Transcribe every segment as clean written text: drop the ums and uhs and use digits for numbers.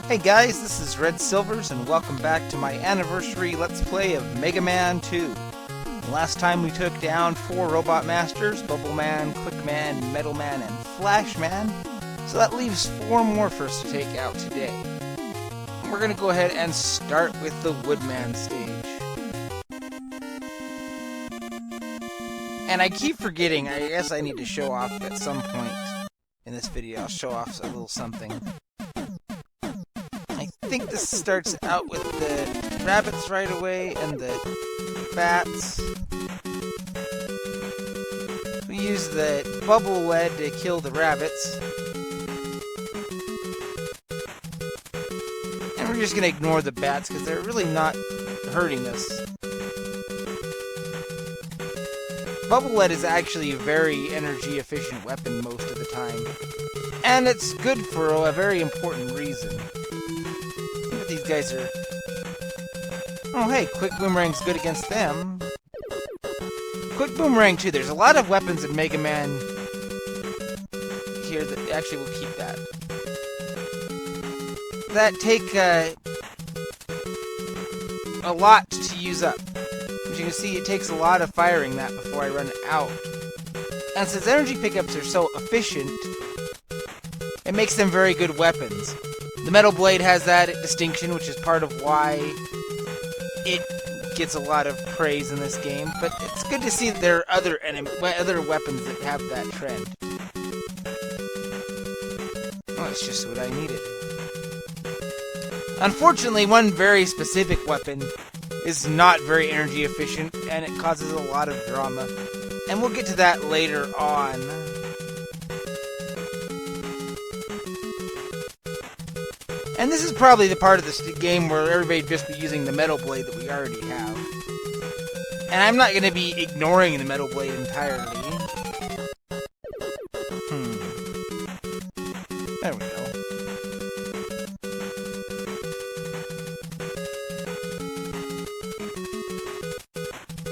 Hey guys, this is Red Silvers, and welcome back to my anniversary Let's Play of Mega Man 2. Last time we took down 4 Robot Masters, Bubble Man, Quick Man, Metal Man, and Flash Man. So that leaves 4 more for us to take out today. We're going to go ahead and start with the Woodman stage. And I keep forgetting, I guess I need to show off at some point in this video. I'll show off a little something. I think this starts out with the rabbits right away and the bats. We use the bubble lead to kill the rabbits. And we're just going to ignore the bats because they're really not hurting us. Bubble lead is actually a very energy efficient weapon most of the time. And it's good for a very important reason. These guys are... Oh hey, Quick Boomerang's good against them. Quick Boomerang too. There's a lot of weapons in Mega Man here that actually will keep that. That take a lot to use up. As you can see, it takes a lot of firing that before I run out. And since energy pickups are so efficient, it makes them very good weapons. The Metal Blade has that distinction, which is part of why it gets a lot of praise in this game, but it's good to see that there are other weapons that have that trend. Well, that's just what I needed. Unfortunately, one very specific weapon is not very energy efficient, and it causes a lot of drama. And we'll get to that later on. And this is probably the part of the game where everybody just be using the Metal Blade that we already have. And I'm not going to be ignoring the Metal Blade entirely. There we go.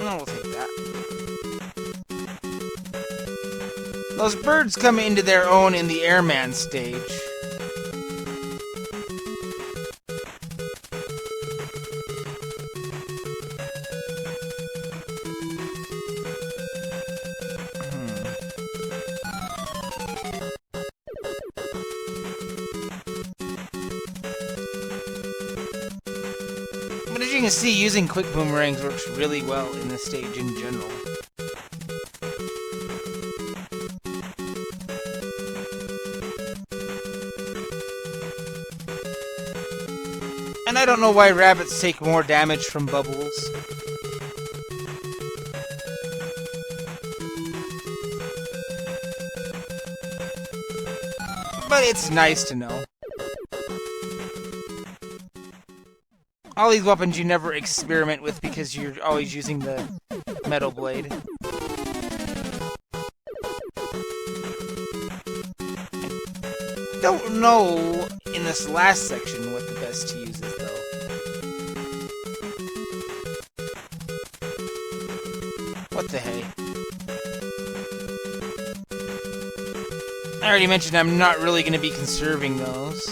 Oh, we'll take that. Those birds come into their own in the Airman stage. But as you can see, using Quick Boomerangs works really well in this stage in general. And I don't know why rabbits take more damage from bubbles. But it's nice to know. All these weapons you never experiment with because you're always using the Metal Blade. I don't know in this last section what the best to use is, though. What the hey? I already mentioned I'm not really going to be conserving those.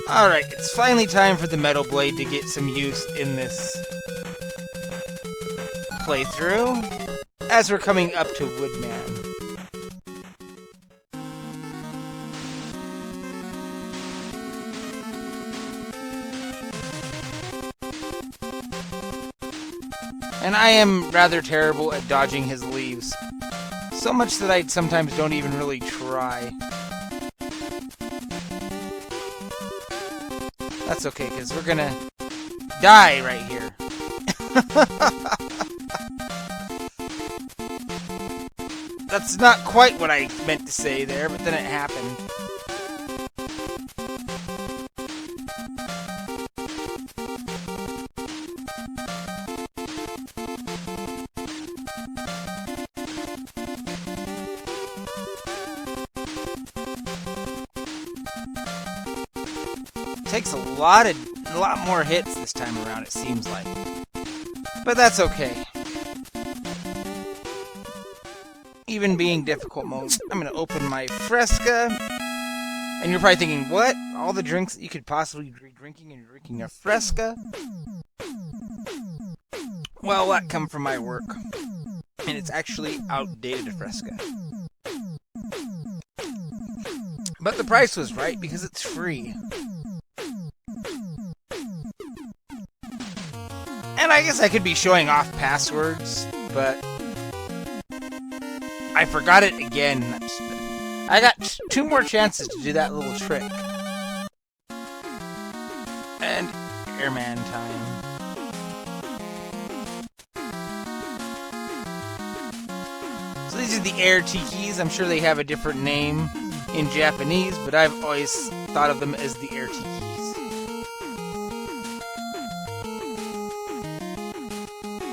Alright, it's finally time for the Metal Blade to get some use in this playthrough, as we're coming up to Woodman. And I am rather terrible at dodging his leaves, so much that I sometimes don't even really try. That's okay, because we're gonna die right here. That's not quite what I meant to say there, but then it happened. Takes a lot more hits this time around, it seems like. But that's okay. even being difficult mode, I'm going to open my Fresca. And you're probably thinking, what? All the drinks that you could possibly be drinking and you're drinking a Fresca? Well, that come from my work. And it's actually outdated Fresca. But the price was right because it's free. And I guess I could be showing off passwords, but I forgot it again. I got 2 more chances to do that little trick. And airman time. So these are the air tikis. I'm sure they have a different name in Japanese, but I've always thought of them as the air tikis.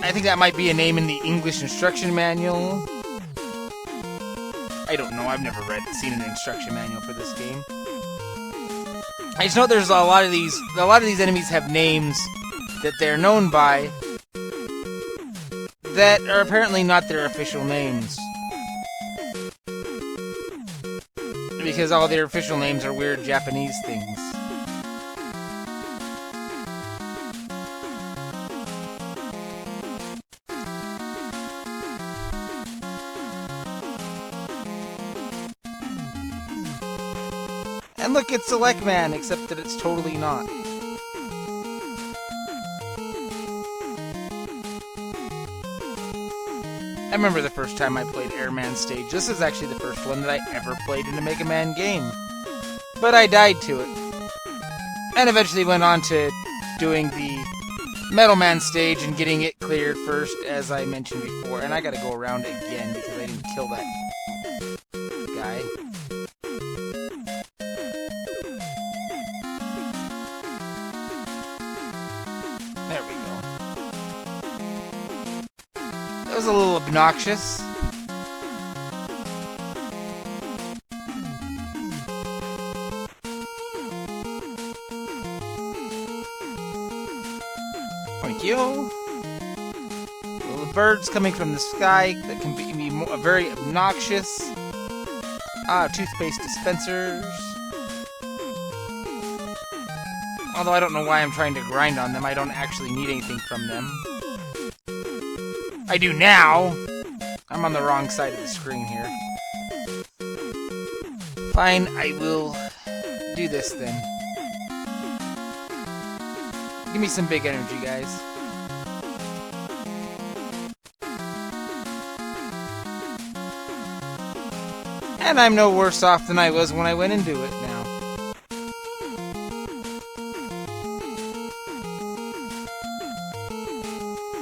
I think that might be a name in the English instruction manual. I don't know. I've never seen an instruction manual for this game. I just know there's a lot of these enemies have names that they're known by that are apparently not their official names. Because all their official names are weird Japanese things. And look, it's Select Man, except that it's totally not. I remember the first time I played Airman Stage. This is actually the first one that I ever played in a Mega Man game. But I died to it. And eventually went on to doing the Metal Man Stage and getting it cleared first, as I mentioned before. And I gotta go around again because I didn't kill that guy. There we go. That was a little obnoxious. Thank you. Little birds coming from the sky that can be very obnoxious. Toothpaste dispensers. Although I don't know why I'm trying to grind on them. I don't actually need anything from them. I do now! I'm on the wrong side of the screen here. Fine, I will do this then. Give me some big energy, guys. And I'm no worse off than I was when I went into it now.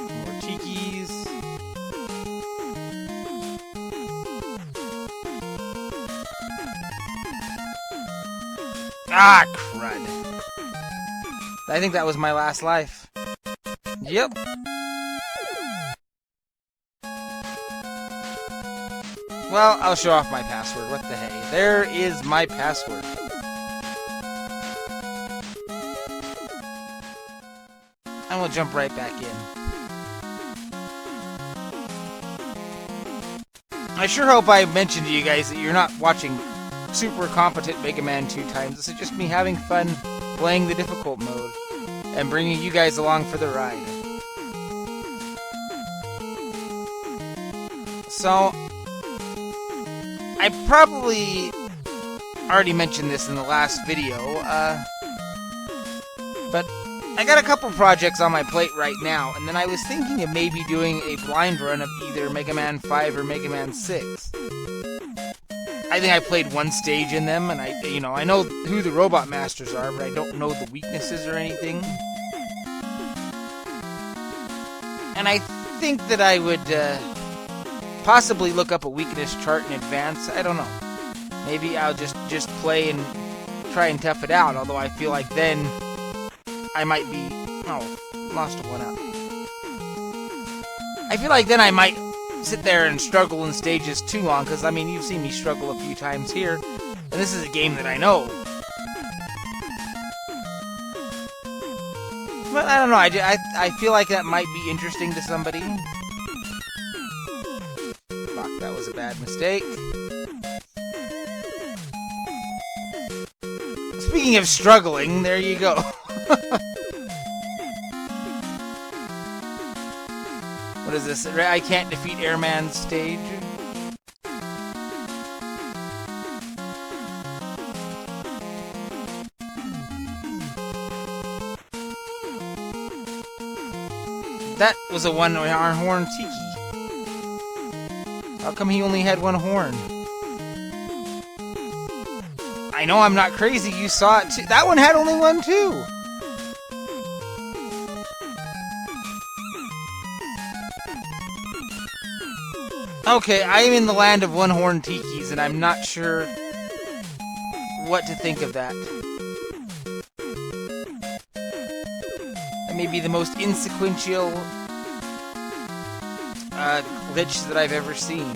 More tikis. Ah, crud. I think that was my last life. Yep. Well, I'll show off my password. What the hey? There is my password. And we'll jump right back in. I sure hope I mentioned to you guys that you're not watching Super Competent Mega Man 2 times. This is just me having fun playing the difficult mode and bringing you guys along for the ride. So, I probably already mentioned this in the last video, but I got a couple projects on my plate right now, and then I was thinking of maybe doing a blind run of either Mega Man 5 or Mega Man 6. I think I played one stage in them, and I know who the Robot Masters are, but I don't know the weaknesses or anything. And I think that I would possibly look up a weakness chart in advance. I don't know. Maybe I'll just play and try and tough it out, although I feel like then I might be... Oh, lost one up. I feel like then I might sit there and struggle in stages too long, because, I mean, you've seen me struggle a few times here, and this is a game that I know. But I don't know, I feel like that might be interesting to somebody. Fuck, that was a bad mistake. Speaking of struggling, there you go. What is this? I can't defeat Airman stage. That was a one-horn Tiki. How come he only had one horn? I know I'm not crazy, you saw it too. That one had only one too! Okay, I am in the land of one-horn Tikis, and I'm not sure what to think of that. That may be the most insequential glitch that I've ever seen.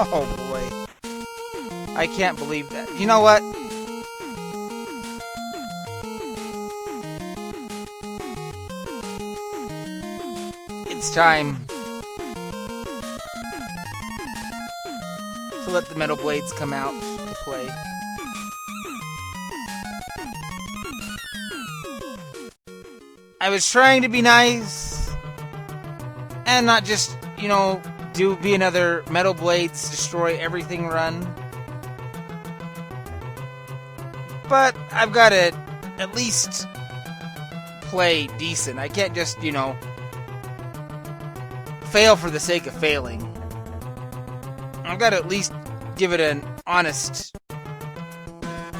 Oh boy. I can't believe that. You know what? It's time to let the Metal Blades come out to play. I was trying to be nice and not just, you know, be another Metal Blades destroy everything run. But I've got to at least play decent. I can't just, you know, fail for the sake of failing. I've got to at least give it an honest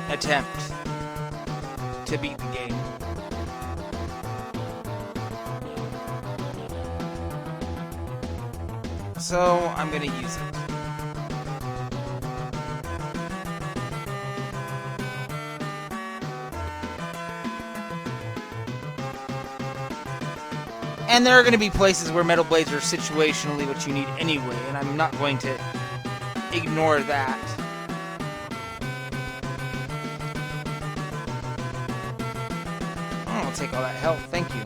attempt to beat the game. So, I'm gonna use it. And there are going to be places where Metal Blades are situationally what you need anyway, and I'm not going to ignore that. Oh, I'll take all that health, thank you.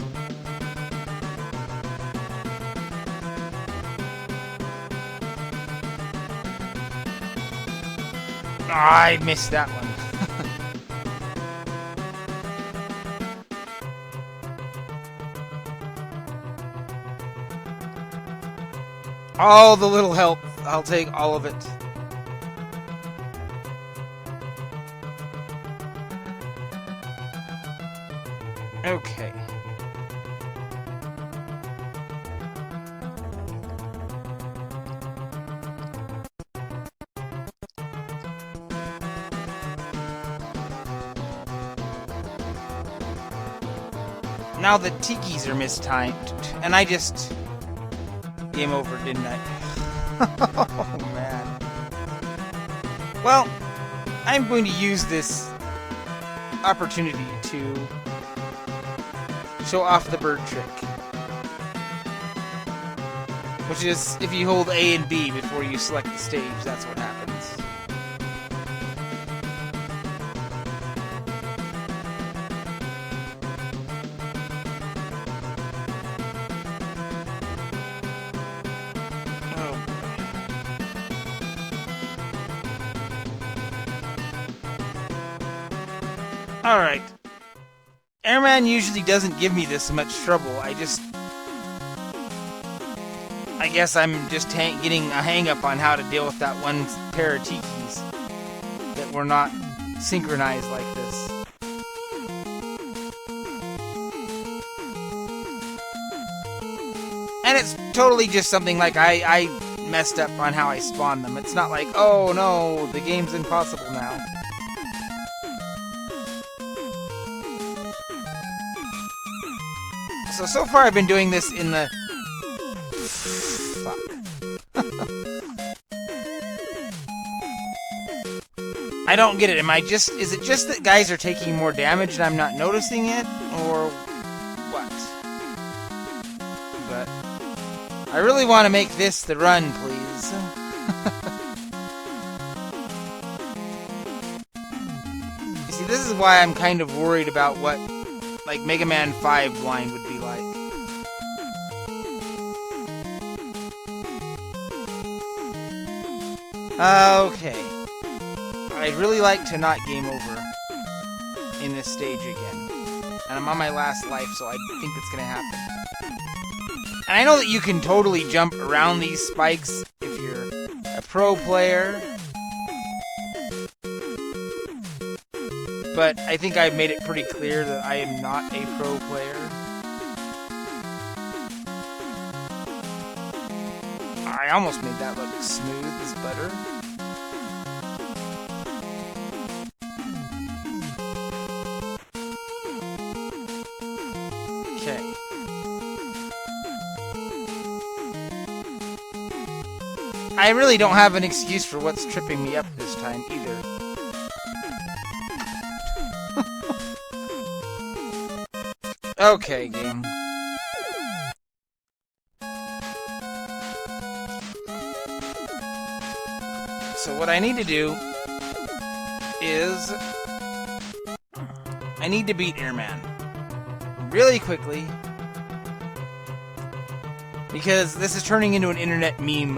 Oh, I missed that one. All the little help. I'll take all of it. Okay. Now the Tikis are mistimed, and I just... Game over, didn't I? Oh, man. Well, I'm going to use this opportunity to show off the bird trick. Which is, if you hold A and B before you select the stage, that's what happens. Alright. Airman usually doesn't give me this much trouble. I guess I'm just getting a hang-up on how to deal with that one pair of Tikis that were not synchronized like this. And it's totally just something like I messed up on how I spawned them. It's not like, oh no, the game's impossible now. So far I've been doing this in the... Fuck. I don't get it. Is it just that guys are taking more damage and I'm not noticing it? Or what? But I really want to make this the run, please. You see, this is why I'm kind of worried about what like Mega Man 5 blind would be like. Okay. I'd really like to not game over in this stage again. And I'm on my last life, so I think it's gonna happen. And I know that you can totally jump around these spikes if you're a pro player. But I think I've made it pretty clear that I am not a pro player. I almost made that look smooth as butter. Okay. I really don't have an excuse for what's tripping me up this time either. Okay, game. So what I need to do is I need to beat Airman really quickly because this is turning into an internet meme.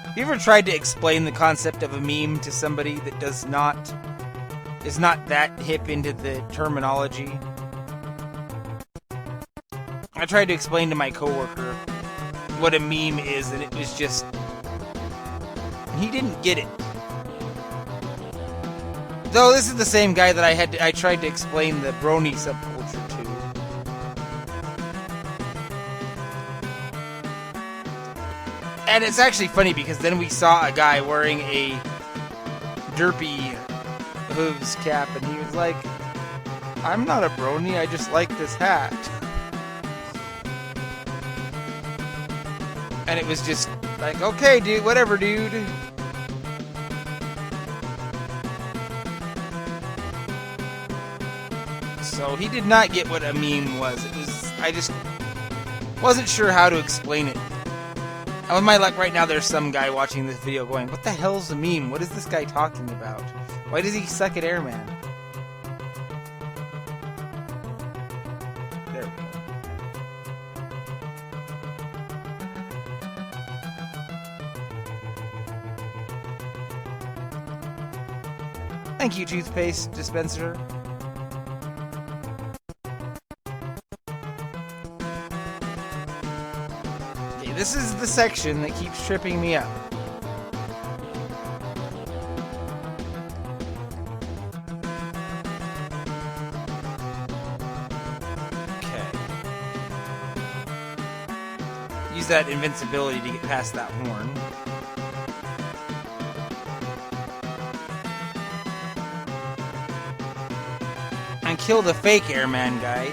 Have you ever tried to explain the concept of a meme to somebody that is not that hip into the terminology? I tried to explain to my coworker what a meme is, and it was just... he didn't get it. Though this is the same guy that I tried to explain the brony subculture to. And it's actually funny because then we saw a guy wearing a derpy hooves cap, and he was like, "I'm not a brony, I just like this hat." And it was just like, okay, dude, whatever, dude. So he did not get what a meme was. I just wasn't sure how to explain it. And with my luck right now, there's some guy watching this video going, what the hell's a meme? What is this guy talking about? Why does he suck at Airman? There we go. Thank you, toothpaste dispenser. Okay, this is the section that keeps tripping me up. Use that invincibility to get past that horn. And kill the fake Airman guy.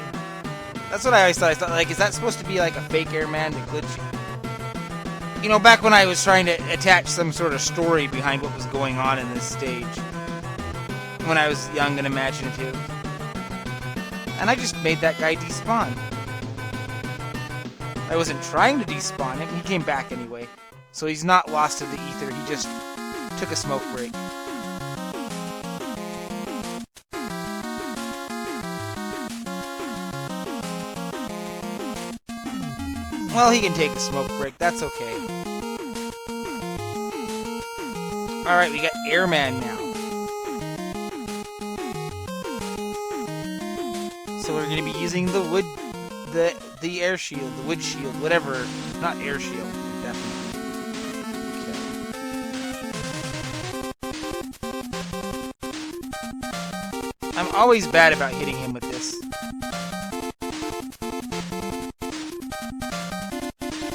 That's what I always thought. I thought, like, is that supposed to be like a fake Airman to glitch? You know, back when I was trying to attach some sort of story behind what was going on in this stage. When I was young and imaginative. And I just made that guy despawn. I wasn't trying to despawn him, he came back anyway. So he's not lost to the ether, he just took a smoke break. Well, he can take a smoke break, that's okay. Alright, we got Airman now. So we're going to be using the wood... The air shield, the wood shield, whatever. Not air shield, definitely. Okay. I'm always bad about hitting him with this.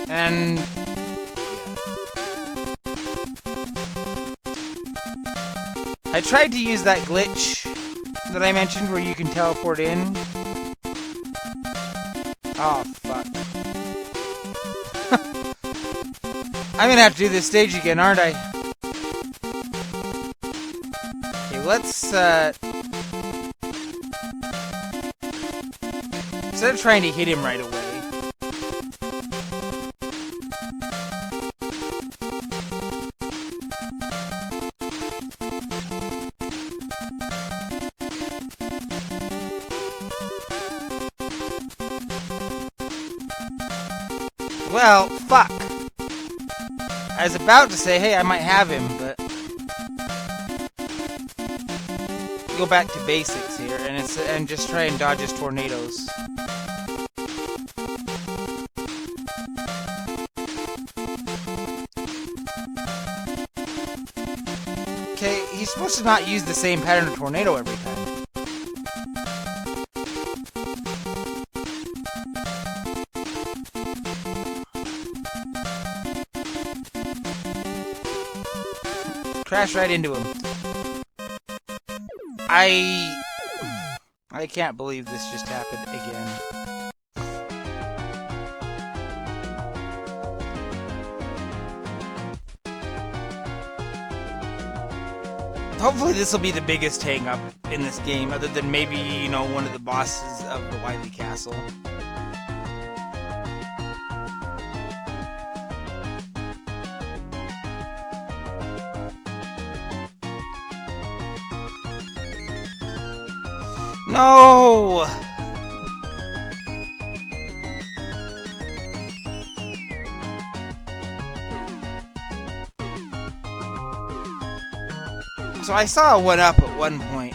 And... I tried to use that glitch that I mentioned where you can teleport in. Oh, fuck. I'm gonna have to do this stage again, aren't I? Okay, let's, instead of trying to hit him right away, Well, fuck. I was about to say, hey, I might have him, but... Go back to basics here, and just try and dodge his tornadoes. Okay, he's supposed to not use the same pattern of tornado every time. Crash right into him. I can't believe this just happened again. Hopefully this will be the biggest hang-up in this game, other than maybe, you know, one of the bosses of the Wily Castle. No! So I saw a 1-up at one point.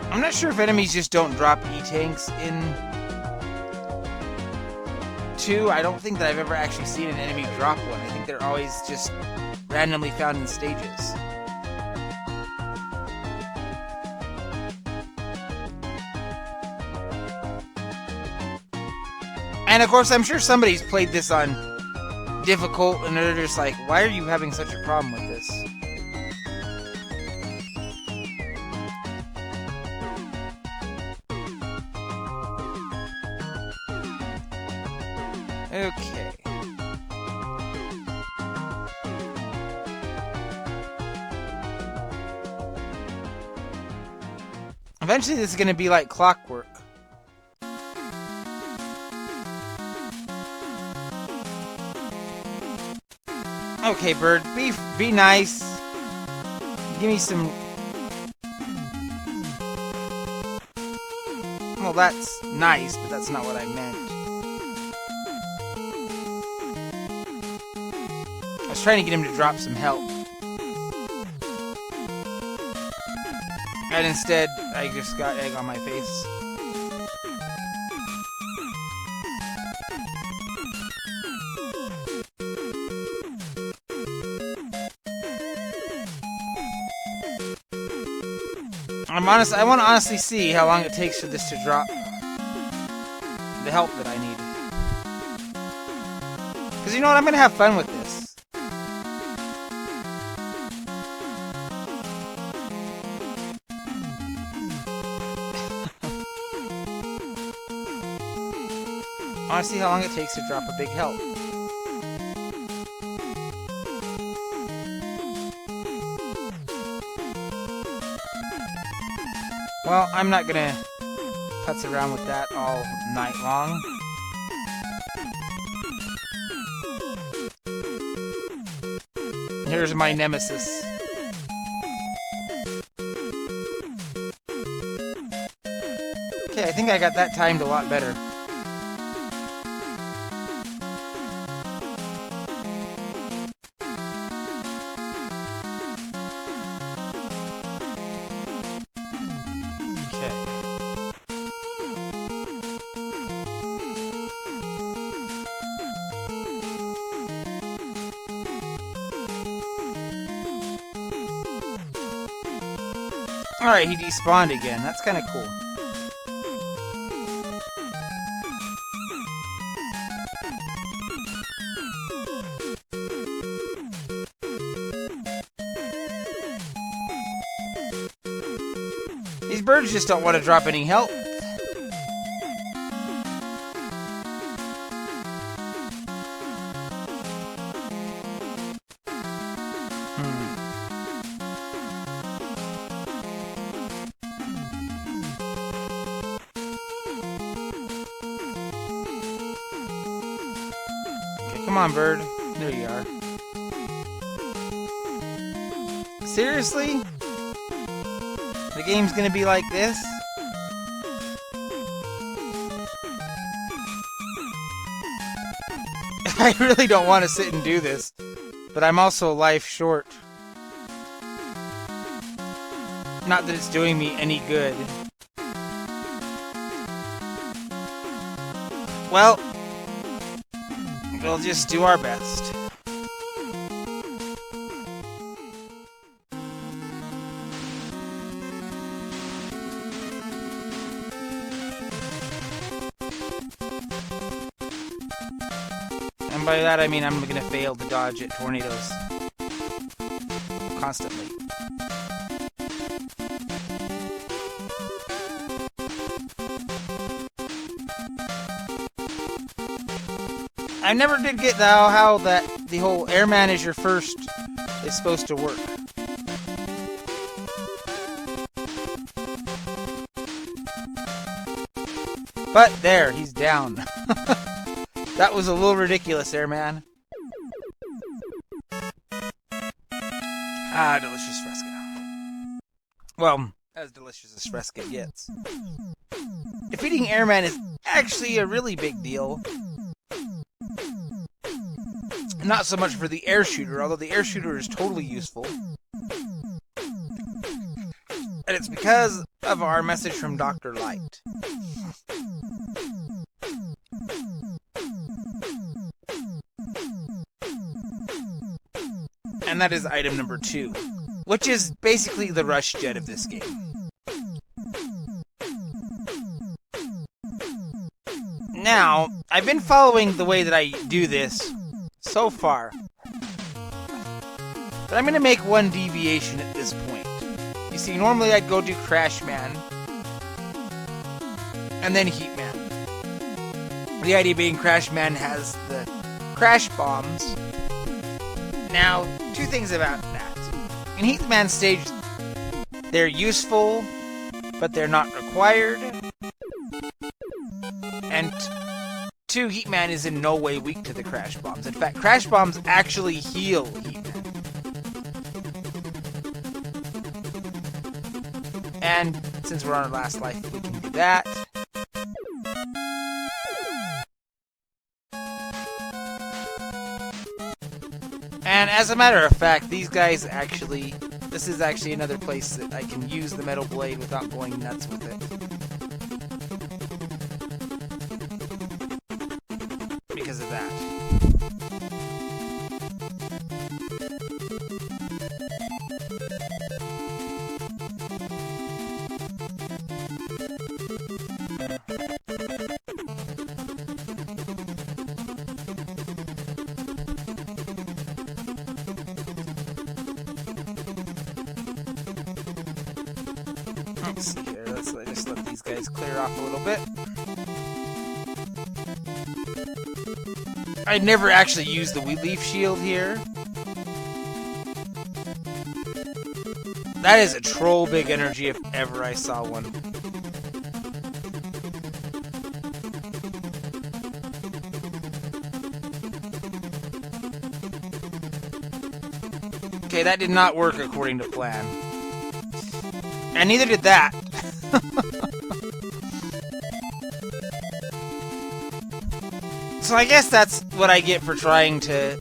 I'm not sure if enemies just don't drop E-tanks in 2. I don't think that I've ever actually seen an enemy drop one. I think they're always just randomly found in stages. And of course, I'm sure somebody's played this on difficult, and they're just like, why are you having such a problem with this? Okay. Eventually, this is going to be like clockwork. Okay, bird, be nice. Give me some... Well, that's nice, but that's not what I meant. I was trying to get him to drop some help. And instead, I just got egg on my face. I want to honestly see how long it takes for this to drop the help that I need. Because you know what? I'm going to have fun with this. I want to see how long it takes to drop a big help. Well, I'm not gonna putz around with that all night long. Here's my nemesis. Okay, I think I got that timed a lot better. Alright, he despawned again. That's kind of cool. These birds just don't want to drop any help. Come on, bird. There you are. Seriously? The game's gonna be like this? I really don't want to sit and do this, but I'm also life short. Not that it's doing me any good. Well, we'll just do our best. And by that I mean I'm gonna fail to dodge at tornadoes. Constantly. I never did get how that the whole airman is your first is supposed to work. But there, he's down. That was a little ridiculous, airman. Ah, delicious Fresca. Well, as delicious as Fresca gets. Defeating airman is actually a really big deal. Not so much for the air shooter, although the air shooter is totally useful. And it's because of our message from Dr. Light. And that is item number 2, which is basically the rush jet of this game. Now, I've been following the way that I do this so far, but I'm going to make one deviation at this point. You see, normally I'd go do Crash Man, and then Heat Man. The idea being Crash Man has the crash bombs. Now, 2 things about that. In Heat Man stage, they're useful, but they're not required. And 2, Heat Man is in no way weak to the crash bombs. In fact, crash bombs actually heal Heat Man. And since we're on our last life, we can do that. And as a matter of fact, these guys actually... This is actually another place that I can use the Metal Blade without going nuts with it. Because of that. Let's see here. Let's just let these guys clear off a little bit. I never actually used the Wheat Leaf Shield here. That is a troll big energy if ever I saw one. Okay, that did not work according to plan. And neither did that. So I guess that's what I get for trying to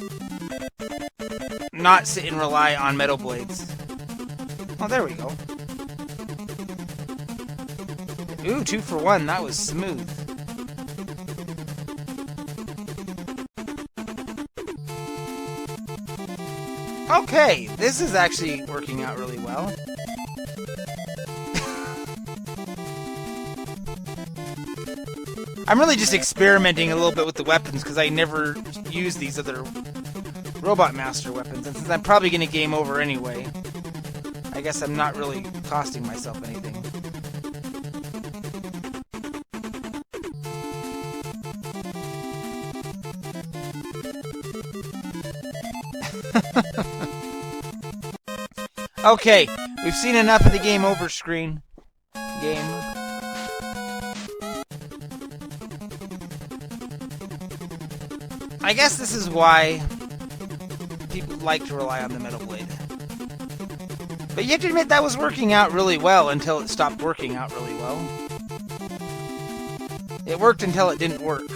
not sit and rely on Metal Blades. Oh, there we go. Ooh, 2 for 1. That was smooth. Okay, this is actually working out really well. I'm really just experimenting a little bit with the weapons because I never use these other Robot Master weapons, and since I'm probably going to game over anyway, I guess I'm not really costing myself anything. Okay, we've seen enough of the game over screen. Game. I guess this is why people like to rely on the Metal Blade. But you have to admit that was working out really well until it stopped working out really well. It worked until it didn't work.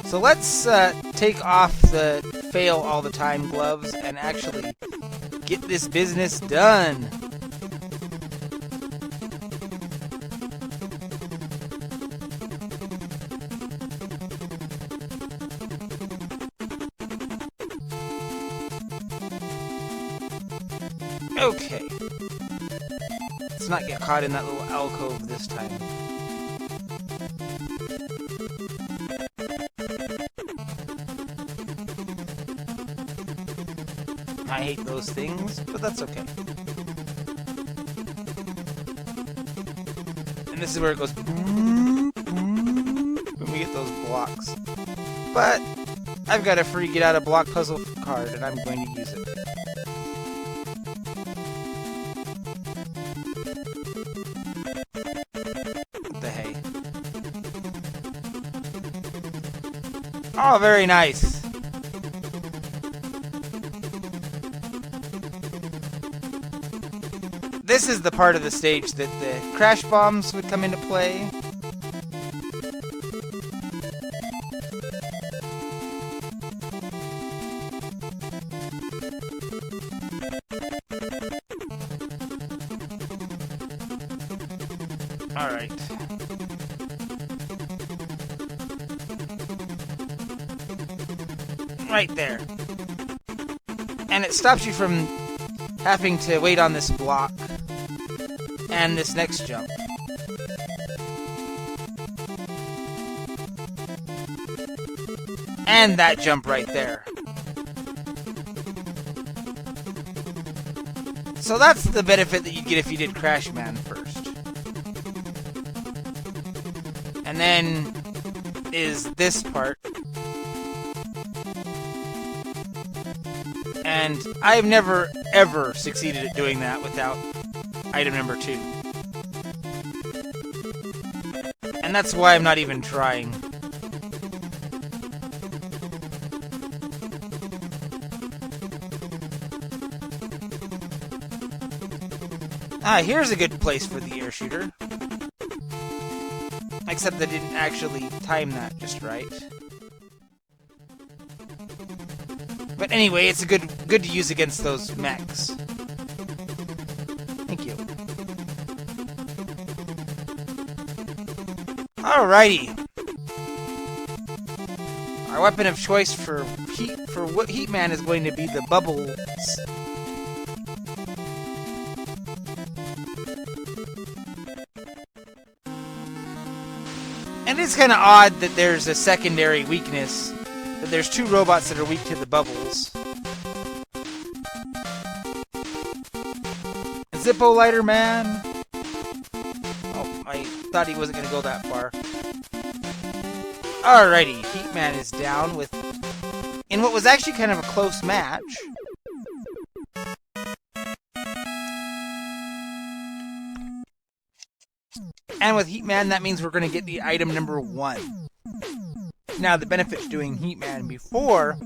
So let's take off the fail all the time gloves and actually get this business done. Okay. Let's not get caught in that little alcove this time. I hate those things, but that's okay. And this is where it goes when we get those blocks. But I've got a free get out of block puzzle card, and I'm going to use it. What the hey? Oh, very nice. This is the part of the stage that the crash bombs would come into play. Alright. Right there. And it stops you from having to wait on this block and this next jump. And that jump right there. So that's the benefit that you get if you did Crash Man first. And then is this part. And I've never, ever succeeded at doing that without item number 2. And that's why I'm not even trying. Ah, here's a good place for the air shooter. Except I didn't actually time that just right. But anyway, it's good to use against those mechs. Thank you. Alrighty. Our weapon of choice for Heat Man is going to be the bubbles. And it's kind of odd that there's a secondary weakness. That there's 2 robots that are weak to the bubbles. Zippo Lighter Man. Oh, I thought he wasn't going to go that far. Alrighty, Heat Man is down with... in what was actually kind of a close match. And with Heat Man, that means we're going to get the item number 1. Now, the benefit to doing Heat Man before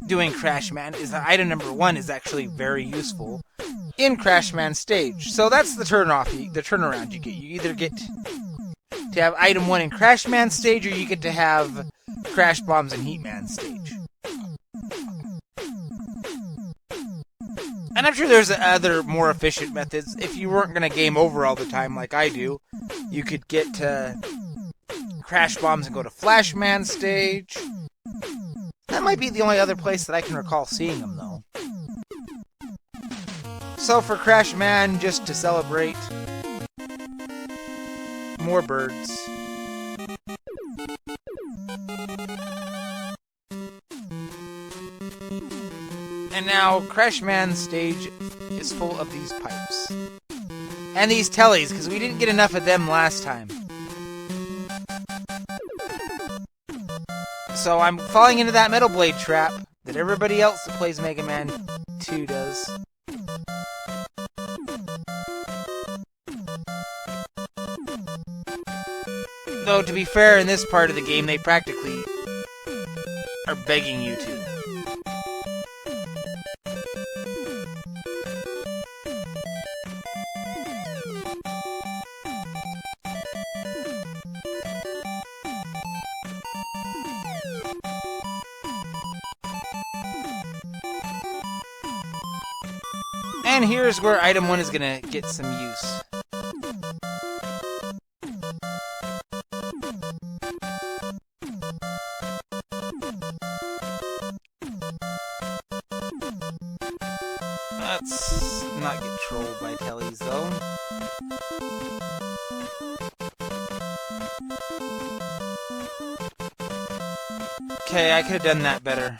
doing Crash Man is that item number 1 is actually very useful in Crash Man stage. So that's the turnaround you get. You either get to have item 1 in Crash Man stage, or you get to have Crash Bombs in Heat Man stage. And I'm sure there's other more efficient methods. If you weren't going to game over all the time like I do, you could get to Crash Bombs and go to Flash Man stage. That might be the only other place that I can recall seeing them, though. So for Crash Man, just to celebrate, more birds. And now Crash Man stage is full of these pipes. And these tellies, because we didn't get enough of them last time. So I'm falling into that Metal Blade trap that everybody else that plays Mega Man 2 does. Though, to be fair, in this part of the game, they practically are begging you to. And here's where item 1 is gonna get some use. Let's not get trolled by tellies, though. Okay, I could have done that better.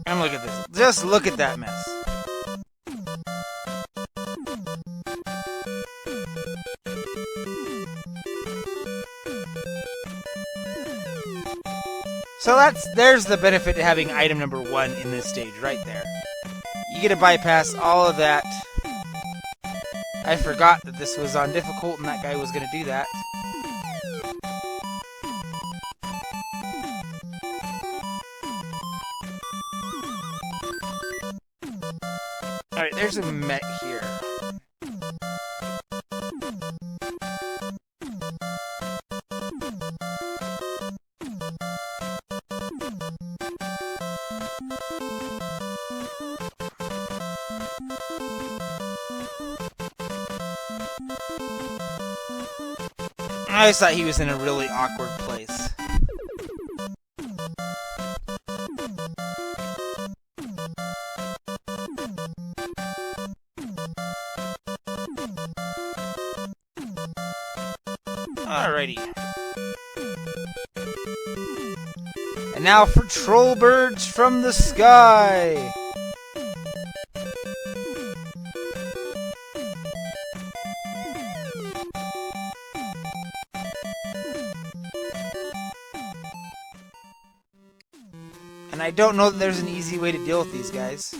And look at this. Just look at that mess. So there's the benefit to having item number 1 in this stage, right there. You get to bypass all of that. I forgot that this was on difficult and that guy was going to do that. Alright, there's a Met here. I just thought he was in a really awkward place. Alrighty. And now for troll birds from the sky. And I don't know that there's an easy way to deal with these guys.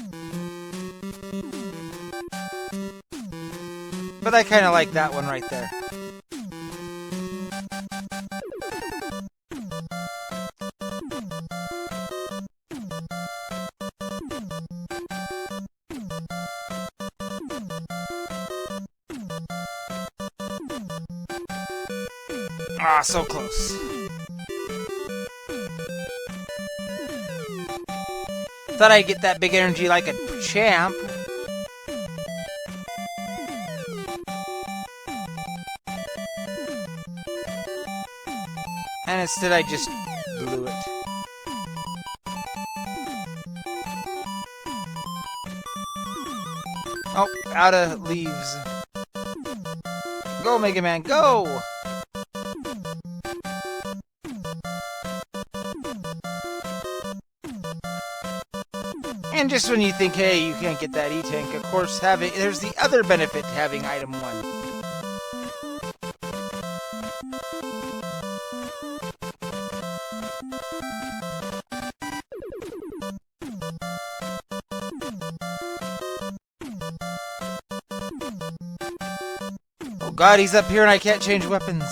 But I kind of like that one right there. Ah, so close. Thought I'd get that big energy like a champ. And instead I just blew it. Oh, out of leaves. Go, Mega Man, go! And just when you think, hey, you can't get that E-Tank, of course, there's the other benefit to having item 1. Oh god, he's up here and I can't change weapons.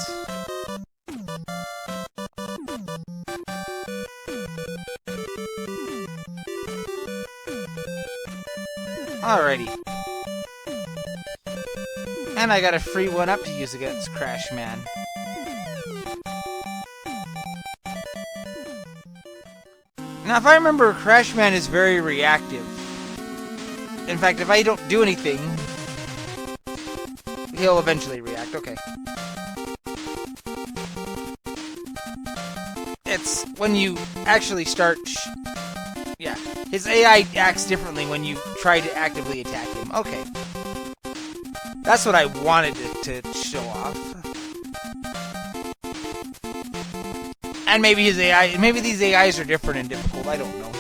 Alrighty. And I got a free 1-up to use against Crash Man. Now, if I remember, Crash Man is very reactive. In fact, if I don't do anything, he'll eventually react. Okay. It's when you actually start... Yeah, his AI acts differently when you try to actively attack him. Okay. That's what I wanted to show off. And maybe his AI... Maybe these AIs are different and difficult. I don't know.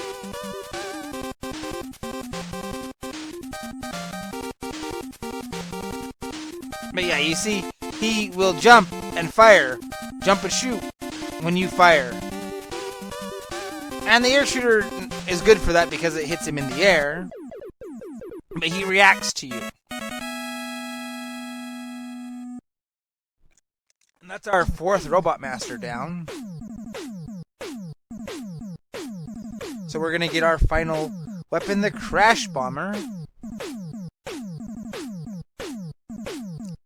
But yeah, you see, he will jump and fire. Jump and shoot when you fire. And the air shooter is good for that because it hits him in the air. But he reacts to you. And that's our 4th Robot Master down. So we're gonna get our final weapon, the Crash Bomber.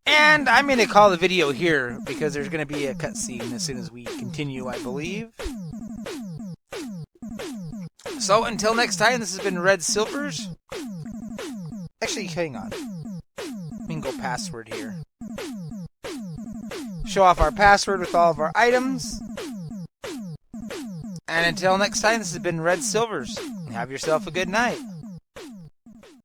And And I'm going to call the video here because there's going to be a cutscene as soon as we continue, I believe. So until next time, this has been Red Silvers. Actually, hang on. We can go password here. Show off our password with all of our items. And until next time, this has been Red Silvers. Have yourself a good night.